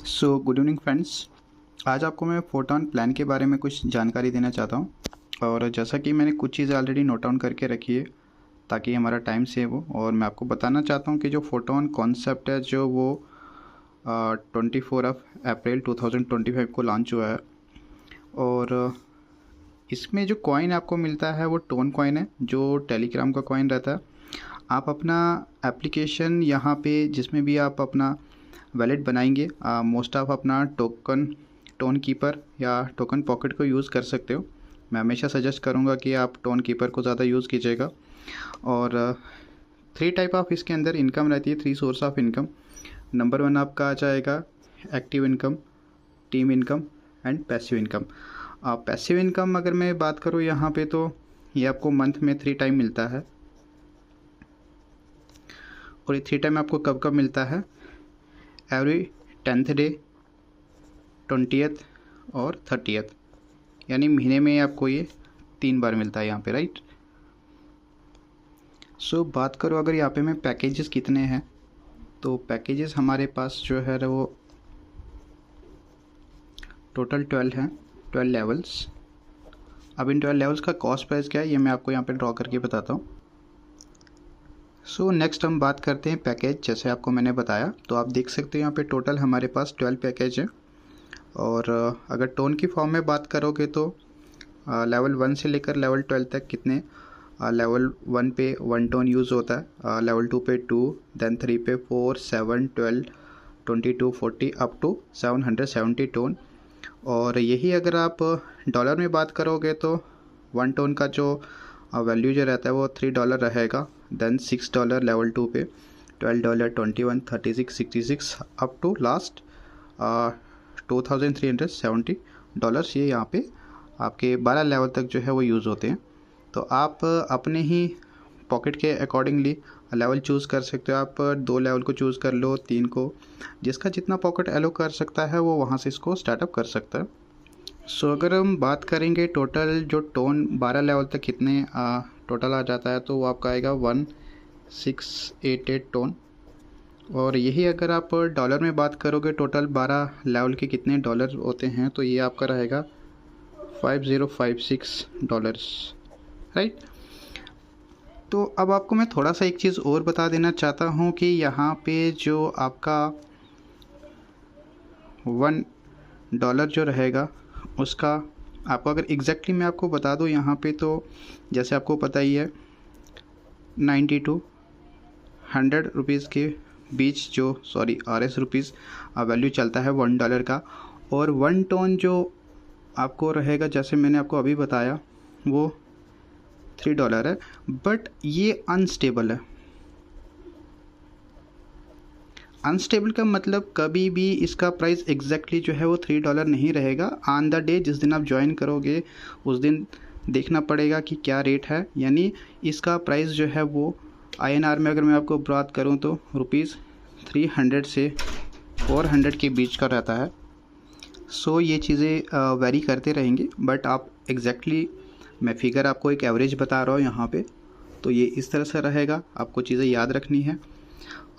So good evening friends. आज आपको मैं फोटोन प्लान के बारे में कुछ जानकारी देना चाहता हूँ। और जैसा कि मैंने कुछ चीज़ें ऑलरेडी नोट डाउन करके रखी है ताकि हमारा टाइम सेव हो, और मैं आपको बताना चाहता हूँ कि जो फोटोन कॉन्सेप्ट है जो वो 24 अप्रैल 2025 को लॉन्च हुआ है। और इसमें जो कॉइन आपको मिलता है वो टोन कॉइन है, जो टेलीग्राम का कॉइन रहता है। आप अपना एप्लीकेशन यहाँ पे जिसमें भी आप अपना वैलेट बनाएंगे, मोस्ट ऑफ अपना टोन कीपर या टोकन पॉकेट को यूज़ कर सकते हो। मैं हमेशा सजेस्ट करूँगा कि आप टोन कीपर को ज़्यादा यूज़ कीजिएगा। और 3 टाइप ऑफ इसके अंदर इनकम रहती है, 3 सोर्स ऑफ इनकम। नंबर 1 आपका आ जाएगा active income, team income and passive income. Passive income अगर मैं बात करूँ यहाँ पे, तो ये आपको मंथ में 3 टाइम मिलता है। और ये 3 टाइम आपको कब कब मिलता है? एवरी 10th डे, 20th और 30th, यानी महीने में आपको ये 3 बार मिलता है यहाँ पे, राइट। सो बात करो अगर यहाँ पे मैं पैकेजेस कितने हैं, तो पैकेजेस हमारे पास जो है वो टोटल 12 हैं, 12 लेवल्स। अब इन 12 लेवल्स का कॉस्ट प्राइस क्या है ये मैं आपको यहाँ पे ड्रॉ करके बताता हूँ। सो नेक्स्ट हम बात करते हैं पैकेज। जैसे आपको मैंने बताया, तो आप देख सकते हो यहाँ पे टोटल हमारे पास 12 पैकेज है। और अगर टोन की फॉर्म में बात करोगे तो लेवल 1 से लेकर लेवल 12 तक कितने, लेवल 1 पे 1 टोन यूज़ होता है, लेवल 2 पे 2, देन 3 पे 4, 7, 12, 22, 40 अप टू 770 टोन। और यही अगर आप डॉलर में बात करोगे तो 1 टोन का जो वैल्यू जो रहता है वो $3 रहेगा। देन $6 लेवल 2 पे, $12, 21, 36, 66 अप टू लास्ट $2,370। ये यहाँ पे आपके 12 लेवल तक जो है वो यूज़ होते हैं। तो आप अपने ही पॉकेट के अकॉर्डिंगली लेवल चूज़ कर सकते हो। आप 2 लेवल को चूज़ कर लो, 3 को, जिसका जितना पॉकेट एलो कर सकता है वो वहाँ से इसको स्टार्टअप कर सकता है। सो अगर हम बात करेंगे टोटल जो टोन 12 लेवल तक कितने टोटल आ जाता है, तो वो आपका आएगा 1688 टोन। और यही अगर आप डॉलर में बात करोगे टोटल 12 लेवल के कितने डॉलर होते हैं, तो ये आपका रहेगा $5056, राइट। तो अब आपको मैं थोड़ा सा एक चीज़ और बता देना चाहता हूँ कि यहाँ पे जो आपका $1 जो रहेगा उसका आपको अगर एग्जैक्टली मैं आपको बता दूँ यहाँ पे, तो जैसे आपको पता ही है 90 to 100 रुपीज़ के बीच जो RS रुपीज़ वैल्यू चलता है $1 का। और 1 टोन जो आपको रहेगा, जैसे मैंने आपको अभी बताया, वो $3 है। बट ये अनस्टेबल है। अनस्टेबल का मतलब कभी भी इसका प्राइस एग्जैक्टली जो है वो $3 नहीं रहेगा। ऑन द डे जिस दिन आप ज्वाइन करोगे उस दिन देखना पड़ेगा कि क्या रेट है। यानी इसका प्राइस जो है वो INR में अगर मैं आपको बात करूं तो ₹300 से 400 के बीच का रहता है। सो ये चीज़ें वेरी करते रहेंगे, बट आप एग्जैक्टली मैं फिगर आपको एक एवरेज बता रहा हूँ यहाँ पे, तो ये इस तरह से रहेगा। आपको चीज़ें याद रखनी है।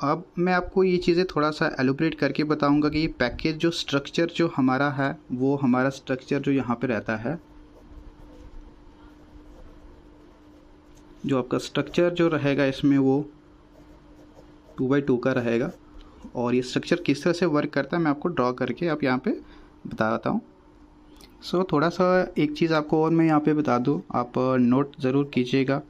अब मैं आपको ये चीज़ें थोड़ा सा एलुब्रेट करके बताऊंगा कि ये पैकेज जो स्ट्रक्चर जो हमारा है, वो हमारा स्ट्रक्चर जो यहाँ पे रहता है, जो आपका स्ट्रक्चर जो रहेगा इसमें वो 2x2 का रहेगा। और ये स्ट्रक्चर किस तरह से वर्क करता है मैं आपको ड्रॉ करके आप यहाँ पे बताता हूँ। सो थोड़ा सा एक चीज़ आपको और मैं यहाँ पे बता दूँ, आप नोट ज़रूर कीजिएगा।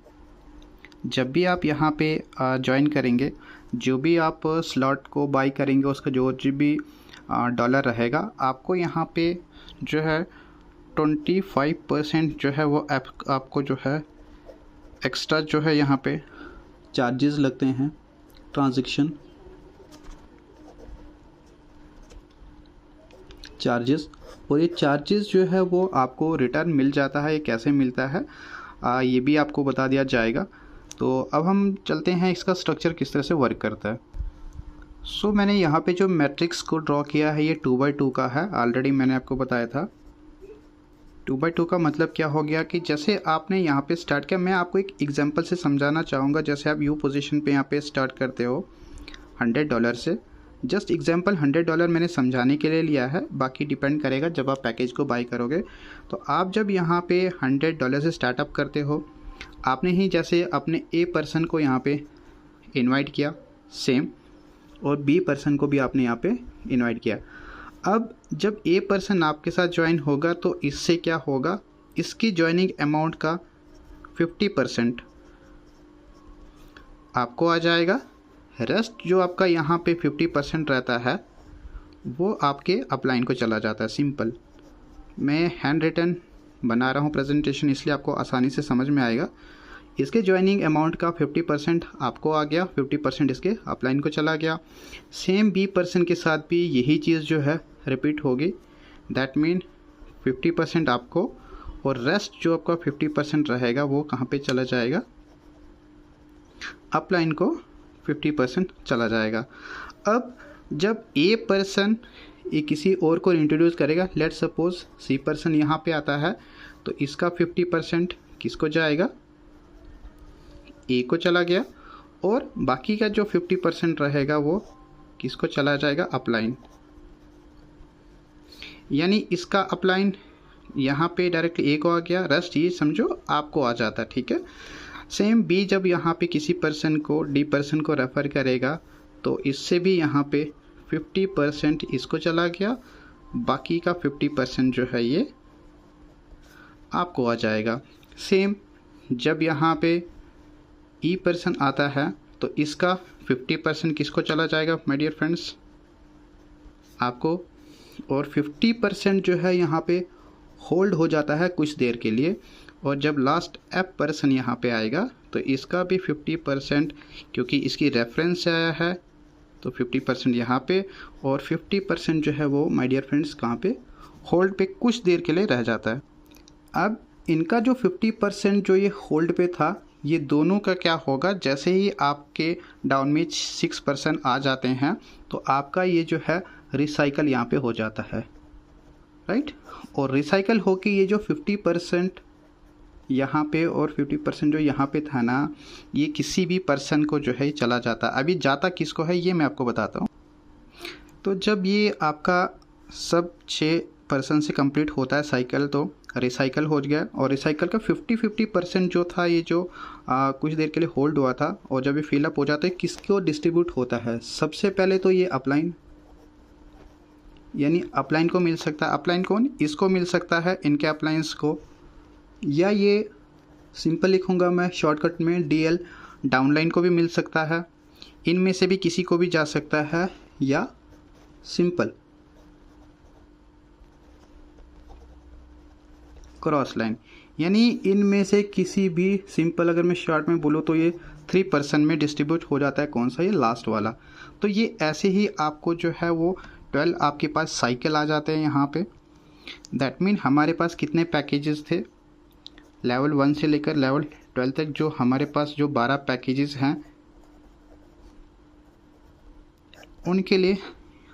जब भी आप यहाँ पे ज्वाइन करेंगे, जो भी आप स्लॉट को बाई करेंगे उसका जो भी डॉलर रहेगा, आपको यहाँ पे जो है 25% जो है वो आपको जो है एक्स्ट्रा जो है यहाँ पे चार्जेस लगते हैं, ट्रांजैक्शन चार्जेस। और ये चार्जेस जो है वो आपको रिटर्न मिल जाता है। ये कैसे मिलता है ये भी आपको बता दिया जाएगा। तो अब हम चलते हैं इसका स्ट्रक्चर किस तरह से वर्क करता है। सो मैंने यहाँ पे जो मैट्रिक्स को ड्रॉ किया है ये 2x2 का है। ऑलरेडी मैंने आपको बताया था 2x2 का मतलब क्या हो गया कि जैसे आपने यहाँ पे स्टार्ट किया, मैं आपको एक एग्जांपल से समझाना चाहूँगा। जैसे आप यू पोजीशन पे यहाँ पे स्टार्ट करते हो $100 से, जस्ट एग्जांपल $100 मैंने समझाने के लिए लिया है, बाकी डिपेंड करेगा जब आप पैकेज को बाई करोगे। तो आप जब यहाँ पे $100 से स्टार्टअप करते हो, आपने ही जैसे अपने ए पर्सन को यहाँ पे इनवाइट किया सेम, और बी पर्सन को भी आपने यहाँ पे इनवाइट किया। अब जब ए पर्सन आपके साथ ज्वाइन होगा तो इससे क्या होगा, इसकी ज्वाइनिंग अमाउंट का 50% आपको आ जाएगा। रेस्ट जो आपका यहाँ पे 50% रहता है वो आपके अपलाइन को चला जाता है। सिंपल, मैं हैंड रिटन बना रहा हूँ प्रेजेंटेशन, इसलिए आपको आसानी से समझ में आएगा। इसके ज्वाइनिंग अमाउंट का 50% आपको आ गया, 50% इसके अपलाइन को चला गया। सेम बी पर्सन के साथ भी यही चीज़ जो है रिपीट होगी। दैट मीन 50% आपको, और रेस्ट जो आपका 50% रहेगा वो कहाँ पे चला जाएगा, अपलाइन को 50% चला जाएगा। अब जब ए पर्सन ये किसी और को इंट्रोड्यूस करेगा, लेट सपोज सी पर्सन यहाँ पे आता है, तो इसका 50% किसको जाएगा, ए को चला गया, और बाकी का जो 50% रहेगा वो किसको चला जाएगा, अपलाइन। यानी इसका अपलाइन यहाँ पे डायरेक्ट ए को आ गया, रेस्ट ये समझो आपको आ जाता है। ठीक है। सेम बी जब यहाँ पे किसी पर्सन को, डी पर्सन को रेफ़र करेगा, तो इससे भी यहाँ पे 50% इसको चला गया, बाकी का 50% जो है ये आपको आ जाएगा। सेम जब यहाँ पे ई पर्सन आता है तो इसका 50% किसको चला जाएगा माय डियर फ्रेंड्स, आपको, और 50% जो है यहाँ पे होल्ड हो जाता है कुछ देर के लिए। और जब लास्ट एफ पर्सन यहाँ पे आएगा तो इसका भी 50%, क्योंकि इसकी रेफरेंस से आया है तो 50% यहाँ पे, और 50% जो है वो माय डियर फ्रेंड्स कहाँ पे, होल्ड पे कुछ देर के लिए रह जाता है। अब इनका जो 50% जो ये होल्ड पे था, ये दोनों का क्या होगा, जैसे ही आपके डाउन में 6% आ जाते हैं तो आपका ये जो है रिसाइकल यहाँ पे हो जाता है, राइट। और रिसाइकल होके ये जो 50% यहाँ पे और 50% जो यहाँ पे था ना, ये किसी भी पर्सन को जो है चला जाता। अभी जाता किसको है ये मैं आपको बताता हूँ। तो जब ये आपका सब 6 पर्सन से कंप्लीट होता है साइकिल, तो रिसाइकल हो गया, और रिसाइकल का 50% जो था ये जो कुछ देर के लिए होल्ड हुआ था, और जब ये फिलअप हो जाता है किसको डिस्ट्रीब्यूट होता है, सबसे पहले तो ये अपलाइन, यानी अपलाइन को मिल सकता है। अपलाइन कौन, इसको मिल सकता है, इनके अपलाइंस को, या ये सिंपल लिखूँगा मैं शॉर्टकट में DL डाउनलाइन को भी मिल सकता है। इनमें से भी किसी को भी जा सकता है, या सिंपल क्रॉस लाइन, यानी इनमें से किसी भी, सिंपल अगर मैं शॉर्ट में बोलूँ तो ये 3% में डिस्ट्रीब्यूट हो जाता है। कौन सा, ये लास्ट वाला। तो ये ऐसे ही आपको जो है वो 12 आपके पास साइकिल आ जाते हैं यहाँ पे। दैट मीन हमारे पास कितने पैकेजेस थे, लेवल 1 से लेकर लेवल 12 तक जो हमारे पास जो 12 पैकेजेस हैं, उनके लिए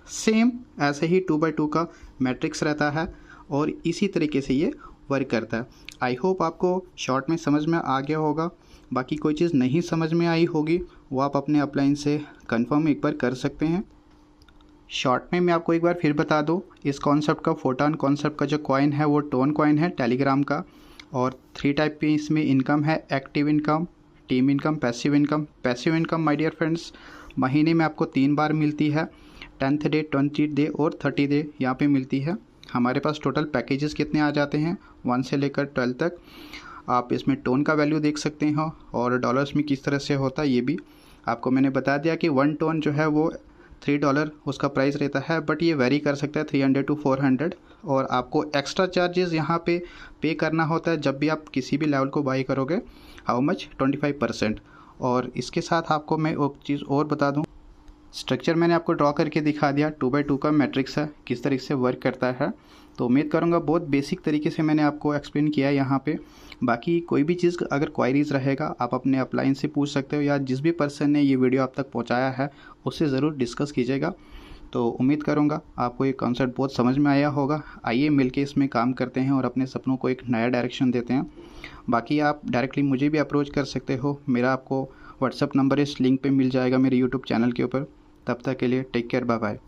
सेम ऐसे ही 2x2 का मैट्रिक्स रहता है, और इसी तरीके से ये वर्क करता है। आई होप आपको शॉर्ट में समझ में आ गया होगा। बाकी कोई चीज़ नहीं समझ में आई होगी वो आप अपने अपलाइन से कंफर्म एक बार कर सकते हैं। शॉर्ट में मैं आपको एक बार फिर बता दूं, इस कॉन्सेप्ट का, फोटॉन कॉन्सेप्ट का जो कॉइन है वो टोन कॉइन है टेलीग्राम का, और 3 टाइप की इसमें इनकम है, active income, team income, passive income. Passive income my dear friends महीने में आपको 3 बार मिलती है, 10th डे, 20th डे और 30 डे यहाँ पे मिलती है। हमारे पास टोटल पैकेजेस कितने आ जाते हैं, 1 से लेकर 12 तक। आप इसमें टोन का वैल्यू देख सकते हो, और डॉलर्स में किस तरह से होता है ये भी आपको मैंने बता दिया कि 1 टोन जो है वो $3 उसका प्राइस रहता है, बट ये वेरी कर सकता है 300 to 400। और आपको एक्स्ट्रा चार्जेस यहाँ पे करना होता है जब भी आप किसी भी लेवल को बाई करोगे। How much, 25%। और इसके साथ आपको मैं एक चीज़ और बता दूँ, स्ट्रक्चर मैंने आपको ड्रॉ करके दिखा दिया, 2x2 का मैट्रिक्स है, किस तरीके से वर्क करता है। तो उम्मीद करूँगा बहुत बेसिक तरीके से मैंने आपको एक्सप्लेन किया है यहाँ पे। बाकी कोई भी चीज़ अगर क्वायरीज़ रहेगा आप अपने अपलाइन से पूछ सकते हो, या जिस भी पर्सन ने ये वीडियो आप तक पहुँचाया है उससे ज़रूर डिस्कस कीजिएगा। तो उम्मीद करूँगा आपको ये कॉन्सेप्ट बहुत समझ में आया होगा। आइए मिलके इसमें काम करते हैं और अपने सपनों को एक नया डायरेक्शन देते हैं। बाकी आप डायरेक्टली मुझे भी अप्रोच कर सकते हो, मेरा आपको व्हाट्सअप नंबर इस लिंक पे मिल जाएगा मेरे यूट्यूब चैनल के ऊपर। तब तक के लिए टेक केयर, बाय बाय।